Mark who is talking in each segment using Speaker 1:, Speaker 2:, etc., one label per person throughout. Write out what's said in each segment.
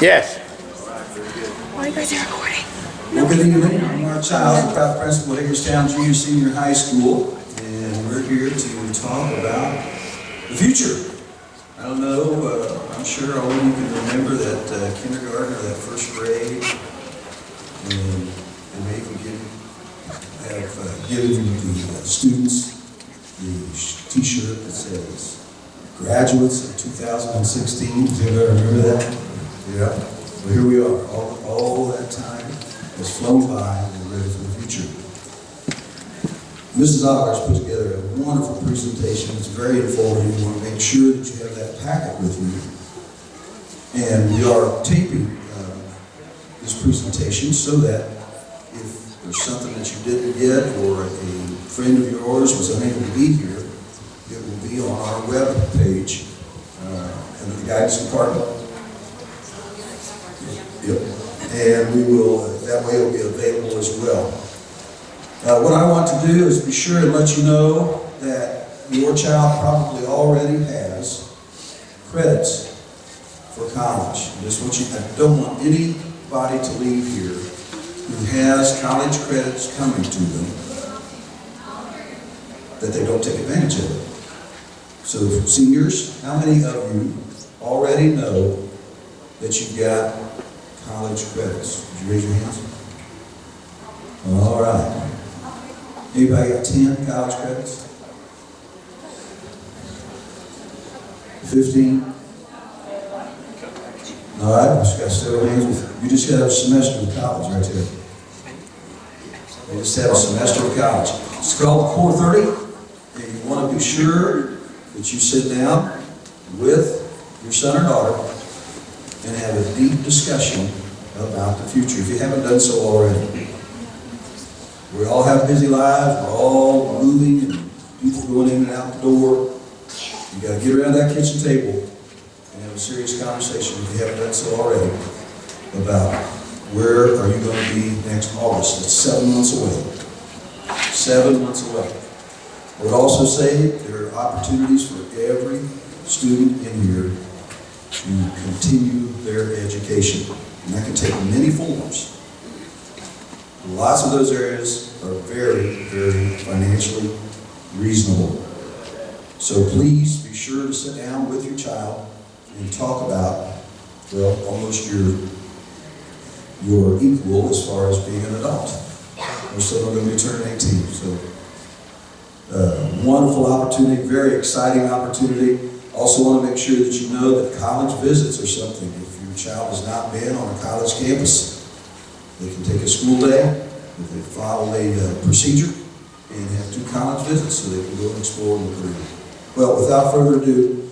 Speaker 1: Yes.
Speaker 2: Why are you guys recording?
Speaker 3: Well, good evening. I'm Mark Childs, proud principal at Hagerstown Junior Senior High School, and we're here to talk about the future. I don't know, I'm sure all of you can remember that kindergarten or that first grade, and they even have given the students the t-shirt that says graduates of 2016. Does anybody remember that? Yeah. Well, here we are. All that time has flown by and we're ready for the future. Mrs. Otters put together a wonderful presentation. It's very informative. You want to make sure that you have that packet with you. And we are taping this presentation so that if there's something that you didn't get or a friend of yours was unable to be here, it will be on our web page under the guidance department. Yep. And we will, that way it will be available as well. What I want to do is be sure and let you know that your child probably already has credits for college. I don't want anybody to leave here who has college credits coming to them that they don't take advantage of it. So seniors, how many of you already know that you've got college credits? Would you raise your hands? All right. Anybody got 10 college credits? 15? All right, we just got several hands. You just got a semester of college right there. You just have a semester of college. It's called Core 30, and you want to be sure that you sit down with your son or daughter and have a deep discussion about the future, if you haven't done so already. We all have busy lives, we're all moving, and people going in and out the door. You got to get around that kitchen table and have a serious conversation, if you haven't done so already, about where are you going to be next August. It's 7 months away. 7 months away. I would also say there are opportunities for every student in here to continue their education. And that can take many forms. Lots of those areas are very, very financially reasonable. So please be sure to sit down with your child and talk about, well, almost your equal as far as being an adult. We're still going to be turning 18. So wonderful opportunity, very exciting opportunity. Also want to make sure that you know that college visits are something. If your child has not been on a college campus, they can take a school day, if they follow a procedure, and have 2 college visits so they can go and explore the career. Well, without further ado,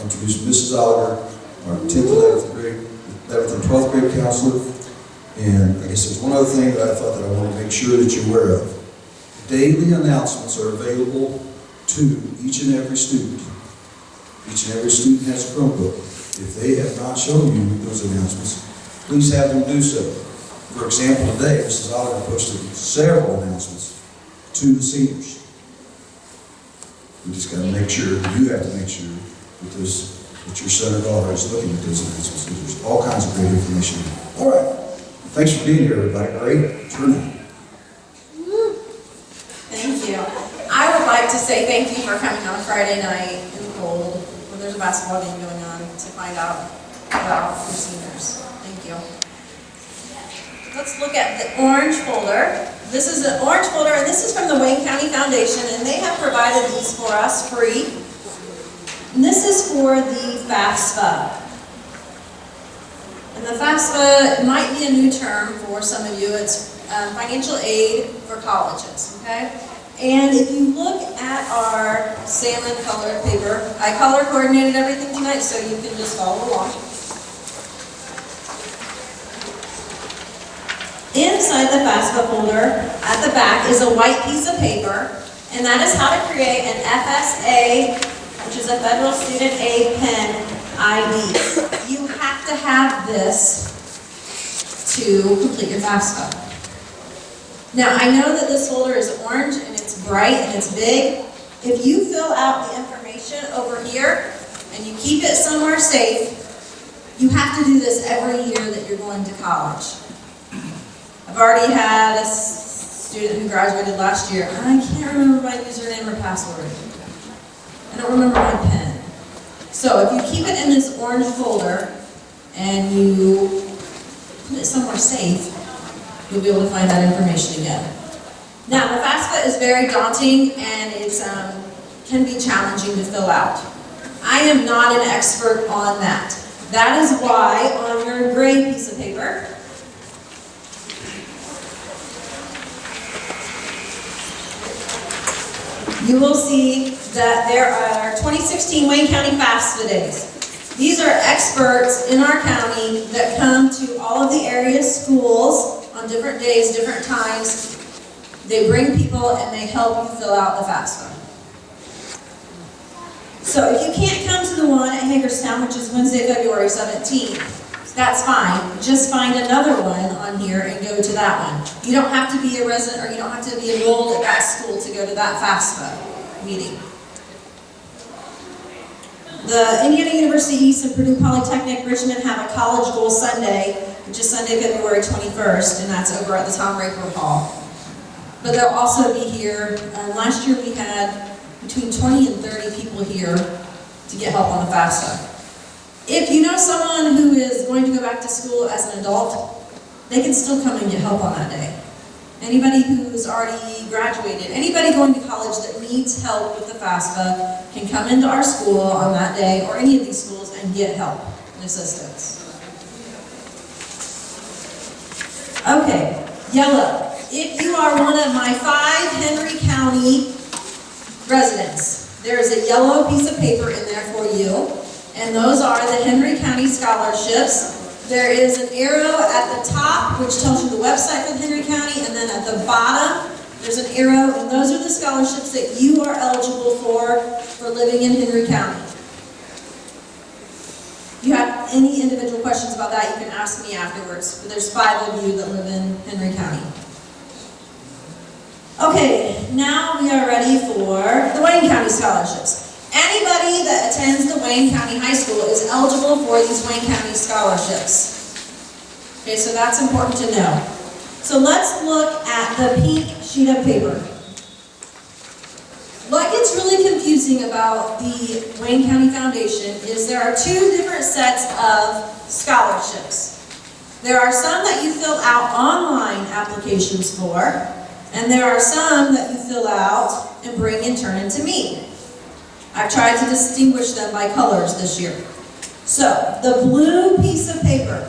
Speaker 3: introduce Mrs. Oliver, our 10th, 11th, and 12th grade counselor. And I guess there's one other thing that I thought that I want to make sure that you're aware of. Daily announcements are available to each and every student. Each and every student has a Chromebook. If they have not shown you those announcements, please have them do so. For example, today, Mrs. Oliver posted several announcements to the seniors. We just got to make sure, you have to make sure that your son or daughter is looking at those announcements, because there's all kinds of great information. All right. Thanks for being here, everybody. Great turnout.
Speaker 4: Thank you. I would like to say thank you for coming on Friday night in the cold when there's a basketball game going on to find out about the seniors. Thank you. Let's look at the orange folder. This is an orange folder, and this is from the Wayne County Foundation, and they have provided these for us free. And this is for the FAFSA. And the FAFSA might be a new term for some of you. It's financial aid for colleges, okay? And if you look at our salmon colored paper, I color coordinated everything tonight so you can just follow along. Inside the FAFSA folder, at the back, is a white piece of paper, and that is how to create an FSA, which is a Federal Student Aid PIN ID. You have to have this to complete your FAFSA. Now, I know that this folder is orange and it's bright and it's big. If you fill out the information over here and you keep it somewhere safe, You have to do this every year that you're going to college. I've already had a student who graduated last year, and I can't remember my username or password. I don't remember my PIN. So if you keep it in this orange folder and you put it somewhere safe, you'll be able to find that information again. Now, the FAFSA is very daunting and it can be challenging to fill out. I am not an expert on that. That is why on your gray piece of paper, you will see that there are 2016 Wayne County FAFSA days. These are experts in our county that come to all of the area schools on different days, different times. They bring people and they help you fill out the FAFSA. So if you can't come to the one at Hagerstown, which is Wednesday, February 17th, that's fine. Just find another one on here and go to that one. You don't have to be a resident or you don't have to be enrolled at that school to go to that FAFSA meeting. The Indiana University East and Purdue Polytechnic Richmond have a College Goal Sunday, which is Sunday, February 21st, and that's over at the Tom Raper Hall. But they'll also be here. Last year we had between 20 and 30 people here to get help on the FAFSA. If you know someone who is going to go back to school as an adult, they can still come and get help on that day. Anybody who's already graduated, anybody going to college that needs help with the FAFSA can come into our school on that day, or any of these schools, and get help and assistance. Okay, yellow. If you are one of my 5 Henry County residents, there is a yellow piece of paper in there for you, and those are the Henry County scholarships. There is an arrow at the top which tells you the website for Henry County, and then at the bottom there's an arrow, and those are the scholarships that you are eligible for living in Henry County. If you have any individual questions about that, you can ask me afterwards, but there's 5 of you that live in Henry County. Okay, now we are ready for the Wayne County scholarships. Anybody that attends the Wayne County High School is eligible for these Wayne County scholarships. Okay, so that's important to know. So let's look at the pink sheet of paper. What gets really confusing about the Wayne County Foundation is there are 2 different sets of scholarships. There are some that you fill out online applications for, and there are some that you fill out and bring and turn into me. I've tried to distinguish them by colors this year. So, the blue piece of paper.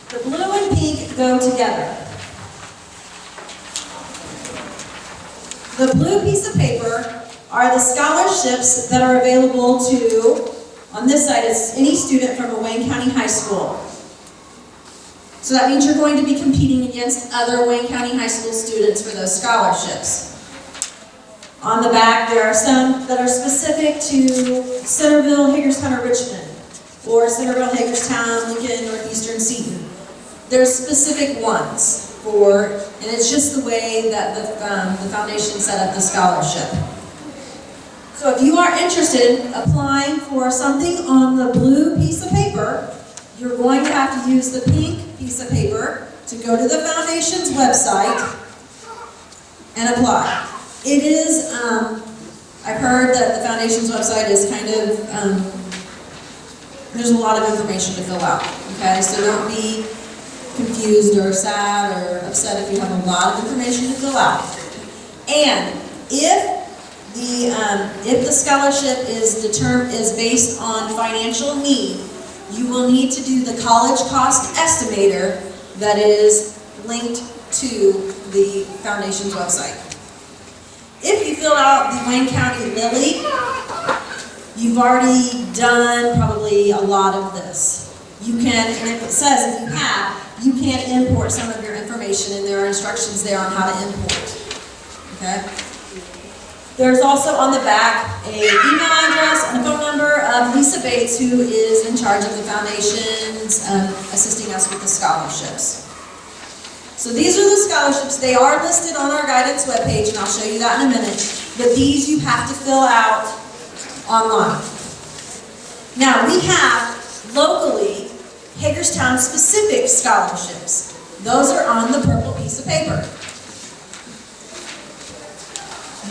Speaker 4: The blue and pink go together. The blue piece of paper are the scholarships that are available to, on this side, it's any student from a Wayne County high school. So that means you're going to be competing against other Wayne County high school students for those scholarships. On the back, there are some that are specific to Centerville, Hagerstown, or Richmond, or Centerville, Hagerstown, Lincoln, Northeastern, Seton. There's specific ones for, and it's just the way that the foundation set up the scholarship. So if you are interested in applying for something on the blue piece of paper, you're going to have to use the pink piece of paper to go to the foundation's website and apply. It is, I've heard that the foundation's website is kind of, there's a lot of information to fill out, okay? So don't be confused or sad or upset if you have a lot of information to fill out. And if the scholarship is based on financial need, you will need to do the college cost estimator that is linked to the foundation's website. If you fill out the Wayne County Lily, you've already done probably a lot of this. You can, and if it says if you have, you can import some of your information, and there are instructions there on how to import. Okay? There's also on the back an email address and a phone number of Lisa Bates, who is in charge of the foundations, assisting us with the scholarships. So these are the scholarships. They are listed on our guidance webpage, and I'll show you that in a minute. But these you have to fill out online. Now, we have locally Hagerstown-specific scholarships. Those are on the purple piece of paper.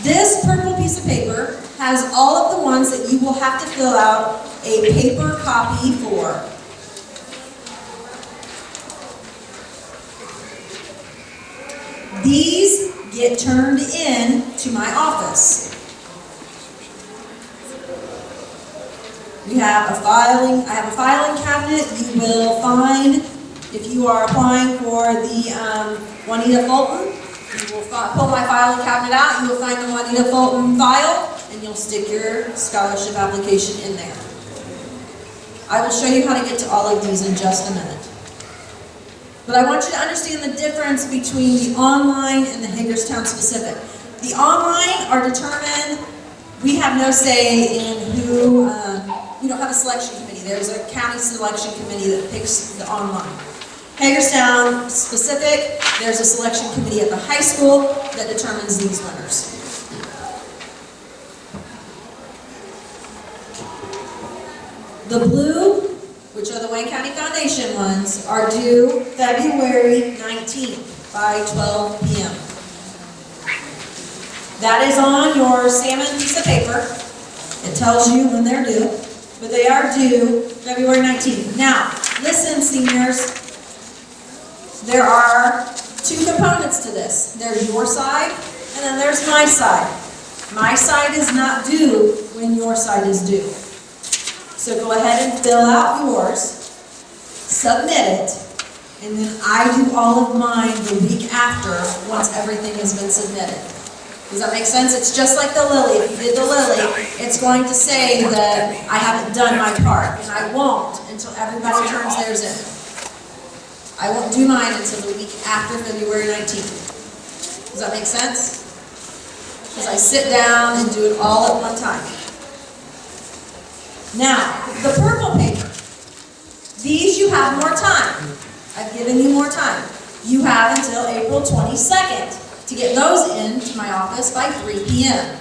Speaker 4: This purple piece of paper has all of the ones that you will have to fill out a paper copy for. These get turned in to my office. I have a filing cabinet. You will find, if you are applying for the Juanita Fulton, you will pull my filing cabinet out, you will find the Juanita Fulton file, and you'll stick your scholarship application in there. I will show you how to get to all of these in just a minute. But I want you to understand the difference between the online and the Hagerstown specific. The online are determined, we have no say in who, we don't have a selection committee. There's a county selection committee that picks the online. Hagerstown specific, there's a selection committee at the high school that determines these winners. The blue, which are the Wayne County Foundation ones, are due February 19th by 12 p.m. That is on your salmon piece of paper. It tells you when they're due, but they are due February 19th. Now, listen, seniors, there are two components to this. There's your side, and then there's my side. My side is not due when your side is due. So go ahead and fill out yours, submit it, and then I do all of mine the week after once everything has been submitted. Does that make sense? It's just like the Lily. If you did the Lily, it's going to say that I haven't done my part, and I won't until everybody turns theirs in. I won't do mine until the week after February 19th. Does that make sense? Because I sit down and do it all at one time. Now, the purple paper. These you have more time. I've given you more time. You have until April 22nd to get those into my office by 3 p.m.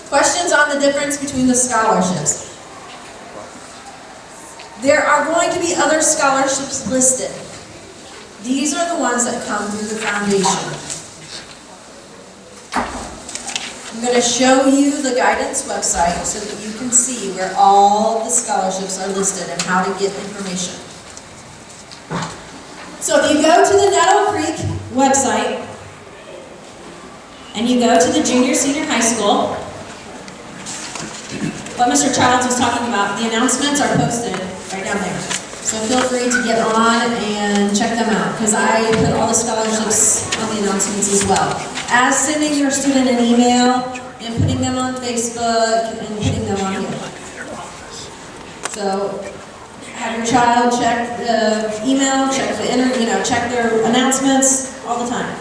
Speaker 4: Questions on the difference between the scholarships? There are going to be other scholarships listed. These are the ones that come through the foundation. I'm going to show you the guidance website so that you can see where all the scholarships are listed and how to get information. So if you go to the Nettle Creek website and you go to the junior senior high school, what Mr. Childs was talking about, the announcements are posted right down there. So feel free to get on and check them out, because I put all the scholarships on the announcements as well. As sending your student an email and putting them on Facebook and putting them on here. So have your child check the email, check the check their announcements all the time.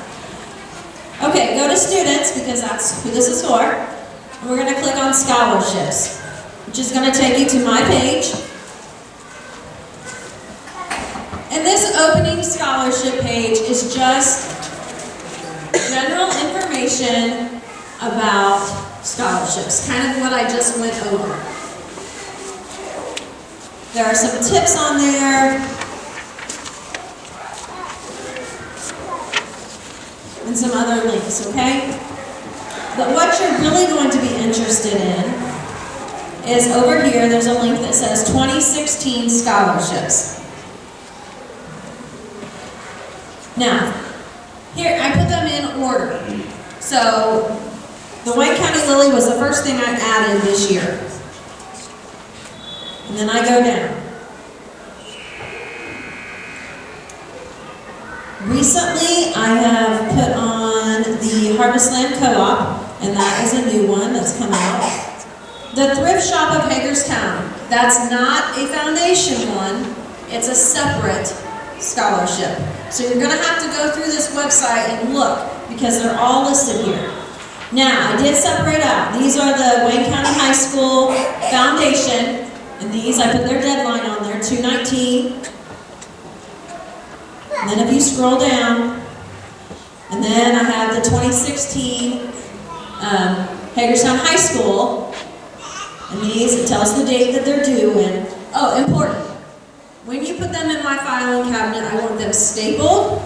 Speaker 4: Okay, go to students, because that's who this is for. And we're going to click on scholarships, which is going to take you to my page. And this opening scholarship page is just general information about scholarships, kind of what I just went over. There are some tips on there, and some other links, okay? But what you're really going to be interested in is over here, there's a link that says 2016 scholarships. Now, here, I put them in order. So, the Wayne County Lily was the first thing I added this year. And then I go down. Recently, I have put on the Harvest Land Co-op, and that is a new one that's come out. The Thrift Shop of Hagerstown, that's not a foundation one, it's a separate scholarship. So you're going to have to go through this website and look, because they're all listed here. Now, I did separate out. These are the Wayne County High School Foundation, and these, I put their deadline on there, 2/19. And then if you scroll down, and then I have the 2016 Hagerstown High School, And these, it tells the date that they're due in. Oh, important. When you put them in my filing cabinet, I want them stapled.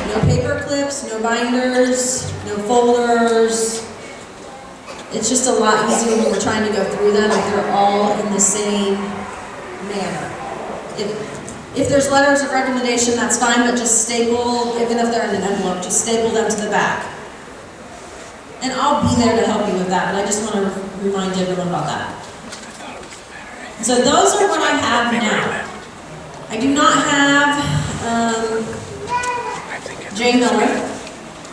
Speaker 4: No paper clips, no binders, no folders. It's just a lot easier when we're trying to go through them if they're all in the same manner. If there's letters of recommendation, that's fine, but just staple, even if they're in an envelope, just staple them to the back. And I'll be there to help you with that, but I just want to remind everyone about that. So those are what I have now. I do not have Jane Miller.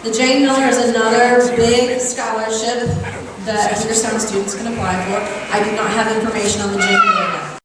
Speaker 4: The Jane Miller is another big scholarship that Hagerstown students can apply for. I do not have information on the Jane Miller yet.